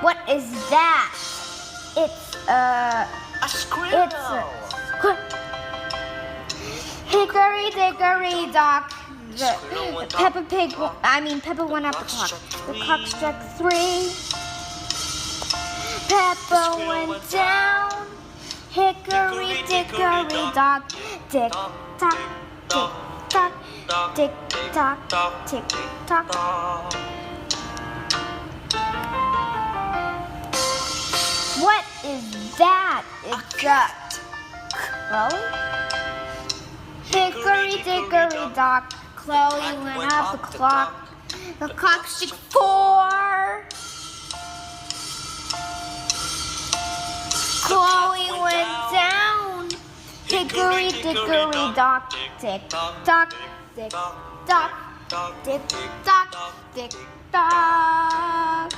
What is that? It's A squirrel. Hickory dickory dock. Peppa went up the clock. The clock struck 3. Peppa went down. Hickory dickory dock. Tick tock, tick tock, tick tock, tick tock. What is that? It's a Chloe? Hickory dickory dock. Chloe went up the clock. The clock struck 4. Chloe went down. Hickory dickory dock. Tick tock, tick tock, tick tock, tick tock.